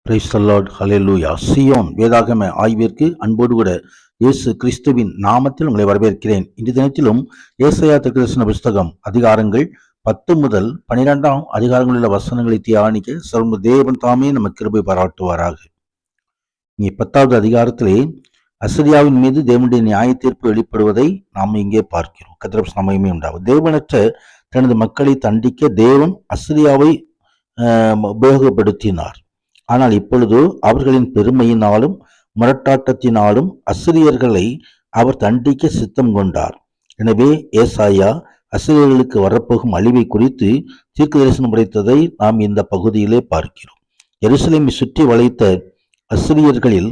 Praise the Lord, hallelujah. Zion வேதாகம ஆய்விற்கு அன்போடு கூட இயேசு கிறிஸ்துவின் நாமத்தில் உங்களை வரவேற்கிறேன். இன்றைய தினத்திலும் ஏசாயா தீர்க்கதரிசன புஸ்தகம் அதிகாரங்கள் 10 முதல் 12 அதிகாரங்களில் உள்ள வசனங்களை தியானிக்க சர்வ தேவன் தாமே நமக்கு கிருபை பாராட்டுவாராக. இங்கே 10வது அதிகாரத்திலே அசரியாவின் மீது தேவனுடைய நியாய தீர்ப்பு வெளிப்படுவதை நாம் இங்கே பார்க்கிறோம். கர்த்தருக்கு மகிமை உண்டாகும். தேவனற்ற தனது மக்களை தண்டிக்க தேவன் அசரியாவை உபயோகப்படுத்தினார். ஆனால் இப்பொழுது அவர்களின் பெருமையினாலும் முரட்டாட்டத்தினாலும் அசிரியர்களை அவர் தண்டிக்க சித்தம் கொண்டார். எனவே ஏசாயா அசிரியர்களுக்கு வரப்போகும் அழிவை குறித்து தீர்க்க தரிசனம் உரைத்ததை நாம் இந்த பகுதியிலே பார்க்கிறோம். எருசலேமை சுற்றி வளைத்த அசிரியர்களில்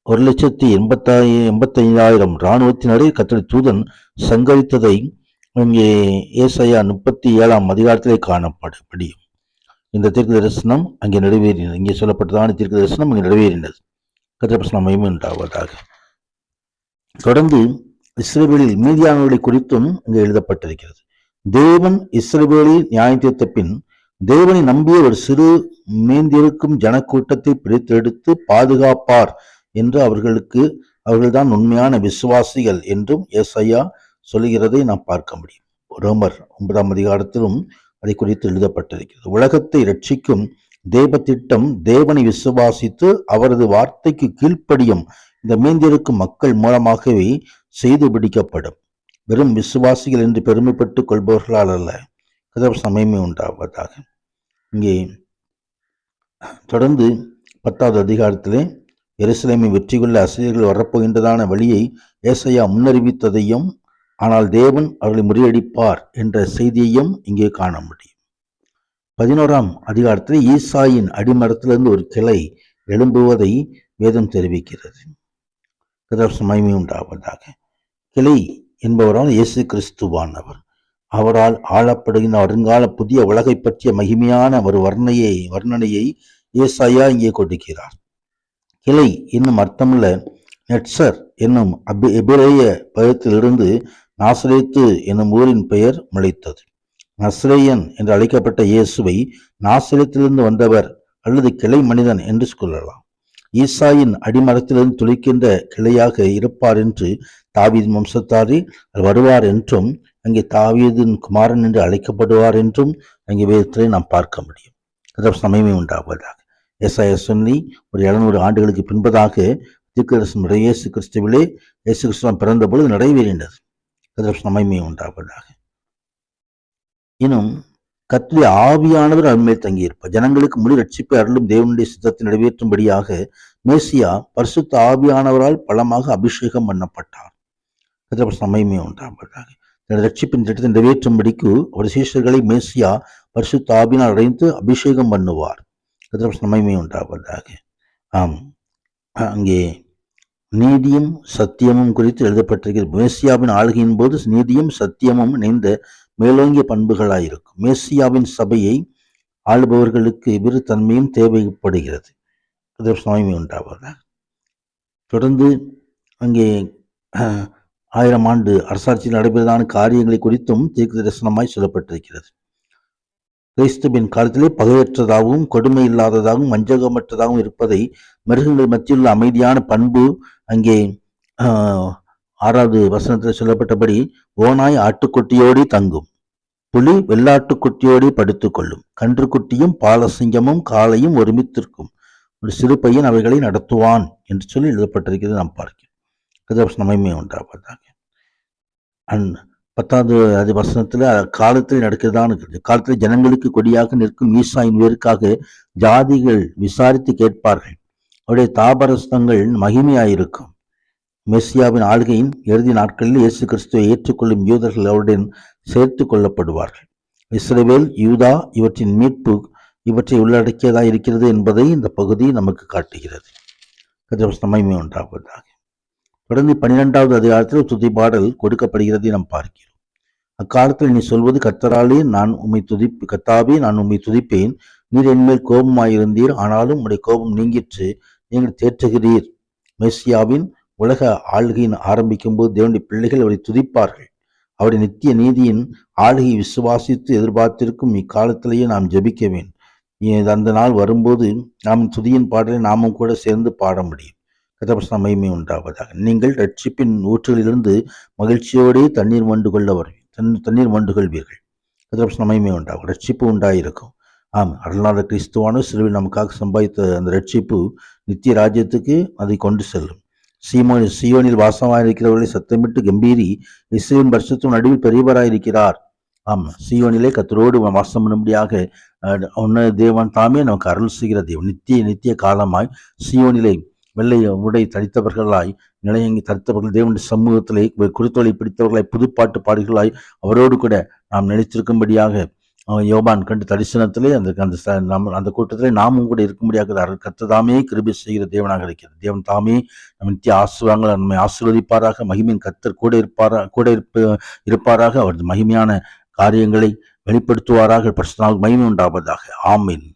1,85,000 இராணுவத்தினரை கர்த்தருடைய தூதன் சங்கரித்ததை இங்கே ஏசாயா 37 அதிகாரத்திலே காணப்படும். இந்த தீர்க்க தரிசனம் அங்கே நிறைவேறினது. இங்கே சொல்லப்பட்டதான தீர்க்க தரிசனம் அங்கே நிறைவேறினது. கர்த்தருக்கு மகிமை உண்டாவதாக. தொடர்ந்து இஸ்ரவேலில் மீதியானவர்களை குறித்தும் இங்கே எழுதப்பட்டிருக்கிறது. தேவன் இஸ்ரவேலில் நியாயம் தீர்த்த பின் தேவனை நம்பிய ஒரு சிறு மேந்திருக்கும் ஜனக்கூட்டத்தை பிரித்தெடுத்து பாதுகாப்பார் என்று அவர்கள்தான் உண்மையான விசுவாசிகள் என்றும் ஏசாயா சொல்லுகிறதை நாம் பார்க்க முடியும். ரோமர் 9 அதிகாரத்திலும் அதை குறித்து எழுதப்பட்டிருக்கிறது. உலகத்தை ரட்சிக்கும் தேவ திட்டம் தேவனை விசுவாசித்து அவரது வார்த்தைக்கு கீழ்ப்படியும் இந்த மீந்திருக்கும் மக்கள் மூலமாகவே செய்து பிடிக்கப்படும். வெறும் விசுவாசிகள் என்று பெருமைப்பட்டுக் கொள்பவர்களால் அல்ல. கர்த்தருக்கு மகிமை உண்டாவதாக. இங்கே தொடர்ந்து 10வது அதிகாரத்திலே எருசலேமை வெற்றி கொள்ள அசிரியர்கள் வரப்போகின்றதான வழியை ஏசாயா முன்னறிவித்ததையும், ஆனால் தேவன் அவர்களை முறியடிப்பார் என்ற செய்தியையும் இங்கே காண முடியும். 11ஆம் அதிகாரத்தில் ஈசாயின் அடிமரத்திலிருந்து ஒரு கிளை எழும்புவதை வேதம் தெரிவிக்கிறது. கர்த்தருக்கு மகிமை உண்டாவதாக. கிளை என்பவரால் இயேசு கிறிஸ்துவானவர். அவரால் ஆளப்படுகின்ற வருங்கால புதிய உலகை பற்றிய மகிமையான ஒரு வர்ணனையை ஏசாயா இங்கே கொடுக்கிறார். கிளை என்னும் அர்த்தமுள்ள நெட்சர் என்னும் எபிரேய பதத்திலிருந்து நாசரேத்து என்னும் ஊரின் பெயர் முளைத்தது. நஸ்ரேயன் என்று அழைக்கப்பட்ட இயேசுவை நாசரேத்திலிருந்து வந்தவர் அல்லது கிளை மனிதன் என்று சொல்லலாம். ஈசாயின் அடிமரத்திலிருந்து துளிக்கின்ற கிளையாக இருப்பார் என்று தாவீது வம்சத்தாரி வருவார் என்றும், அங்கே தாவீதின் குமாரன் என்று அழைக்கப்படுவார் என்றும் அங்கே வேதத்திலே நாம் பார்க்க முடியும். அதற்கு மகிமை உண்டாவதாக. ஏசாயா சொல்லி ஒரு 700 ஆண்டுகளுக்கு பின்பதாக தீர்க்கதரிசனம் இயேசு கிறிஸ்துவிலே இயேசு கிறிஸ்துவன் பிறந்த பொழுது நிறைவேறினது. அதற்கு மகிமை உண்டாவதாக. இன்னும் கர்த்தருடைய ஆவியானவர் அவர்மேல் தங்கியிருப்பார். ஜனங்களுக்கு முழு ரட்சிப்பை அருளும் தேவனுடைய சித்தத்தை நிறைவேற்றும்படியாக மேசியா பரிசுத்த ஆவியானவரால் பலமாக அபிஷேகம் பண்ணப்பட்டார். அதற்கு மகிமை உண்டாவதாக. ரட்சிப்பின் திட்டத்தை நிறைவேற்றும்படிக்கு ஒரு சீஷர்களை மேசியா பரிசுத்த ஆவியினால் அடைந்து அபிஷேகம் பண்ணுவார். அதற்கு மகிமை உண்டாவதாக. அங்கே நீதியும் சத்தியமும் குறித்து எழுதப்பட்டிருக்கிறது. மேசியாவின் ஆளுகையின் போது நீதியும் சத்தியமும் இணைந்த மேலோங்கிய பண்புகளாயிருக்கும். மேசியாவின் சபையை ஆளுபவர்களுக்கு இவ்விரு தன்மையும் தேவைப்படுகிறது. அதற்கு மகிமை உண்டாவதாக. தொடர்ந்து அங்கே 1000 ஆண்டு அரசாட்சியில் நடைபெறுவதான காரியங்களை குறித்தும் தீர்க்க தரிசனமாய் சொல்லப்பட்டிருக்கிறது. கிறிஸ்துவின் காலத்திலே பகையற்றதாகவும் கொடுமை இல்லாததாகவும் வஞ்சகமற்றதாகவும் இருப்பதை, மிருகங்கள் மத்தியுள்ள அமைதியான பண்பு அங்கே 6வது வசனத்தில் சொல்லப்பட்டபடி ஓநாய் ஆட்டுக்குட்டியோடு தங்கும், புலி வெள்ளாட்டுக்குட்டியோடு படுத்துக் கொள்ளும், கன்றுக்குட்டியும் பாலசிங்கமும் காளையும் ஒருமித்திருக்கும், ஒரு சிறு பையன் அவைகளை நடத்துவான் என்று சொல்லி எழுதப்பட்டிருக்கிறது நாம் பார்க்கிறோம். நம்மைமே உண்டாவதாக. 10வது வசனத்துல காலத்தில் நடக்கிறதான்னு இருக்குது. காலத்தில் ஜனங்களுக்கு கொடியாக நிற்கும் ஈசாயின் வேருக்காக ஜாதிகள் விசாரித்து கேட்பார்கள். அவருடைய தாபரஸ்தங்கள் மகிமையாயிருக்கும். மெஸ்ஸியாவின் ஆளுகையின் இறுதி நாட்களில் இயேசு கிறிஸ்துவை ஏற்றுக்கொள்ளும் யூதர்கள் அவருடன் சேர்த்து கொள்ளப்படுவார்கள். இஸ்ரவேல், யூதா இவற்றின் மீட்பு இவற்றை உள்ளடக்கியதாக இருக்கிறது என்பதை இந்த பகுதி நமக்கு காட்டுகிறது. மகிமை உண்டாவதாக. தொடர்ந்து 12வது அதிகாரத்தில் துதி பாடல் கொடுக்கப்படுகிறதை நாம் பார்க்கிறோம். அக்காலத்தில் நீ சொல்வது, கர்த்தாவே நான் உம்மை துதிப்பேன். நீர் என்மேல் கோபமாயிருந்தீர், ஆனாலும் உம்முடைய கோபம் நீங்கிற்று, நீங்கள் தேற்றுகிறீர். மெஸ்ஸியாவின் உலக ஆளுகையின் ஆரம்பிக்கும் போது தேவனுடைய பிள்ளைகள் அவரை துதிப்பார்கள். அவருடைய நித்திய நீதியின் ஆளுகை விசுவாசித்து எதிர்பார்த்திருக்கும் இக்காலத்திலேயே நாம் ஜெபிக்க வேண்டும். அந்த நாள் வரும்போது நாம் துதியின் பாடலை நாமும் கூட சேர்ந்து பாட முடியும். மகிமை உண்டாவதாக. நீங்கள் ரட்சிப்பின் ஊற்றுகளிலிருந்து மகிழ்ச்சியோடே தண்ணீர் மண்டு கொள்வீர்கள். மகிமை உண்டாகும். ரட்சிப்பு உண்டாயிருக்கும். அருளாத கிறிஸ்துவான சிலுவையில் நமக்காக சம்பாதித்த அந்த ரட்சிப்பு நித்திய ராஜ்யத்துக்கு அதை கொண்டு செல்லும். சீயோனில் வாசமாயிருக்கிறவர்களை சத்தமிட்டு கம்பீரி, இஸ்ரவேலின் பரிசுத்த நடுவில் பெரியவராயிருக்கிறார். சீயோனிலே கர்த்தரோடு வாசம் பண்ணும்படியாக தேவன் தாமே நமக்கு அருள் செய்கிற தேவன். நித்திய காலமாய் சீயோனிலே வெள்ளை உடை தரித்தவர்களாய் நிலையங்கி தரித்தவர்கள் தேவனுடைய சமூகத்திலே குறித்தொலை பிடித்தவர்களாய் புதுப்பாட்டு பாடுகளாய் அவரோடு கூட நாம் நினைத்திருக்கும்படியாக யோபான் கண்டு தரிசனத்திலே அந்த கூட்டத்திலே நாமும் கூட இருக்கும்படியாக கர்த்தர் தாமே கிருபை செய்கிற தேவனாக இருக்கிறது. தேவன் தாமே நம் நித்திய ஆசீர்வாதங்களை நம்மை ஆசீர்வதிப்பாராக. மகிமையின் கர்த்தர் கூட இருப்பாராக. அவரது மகிமையான காரியங்களை வெளிப்படுத்துவாராக. பரிசுத்த நாமத்துக்கு மகிமை உண்டாவதாக. ஆமீன்.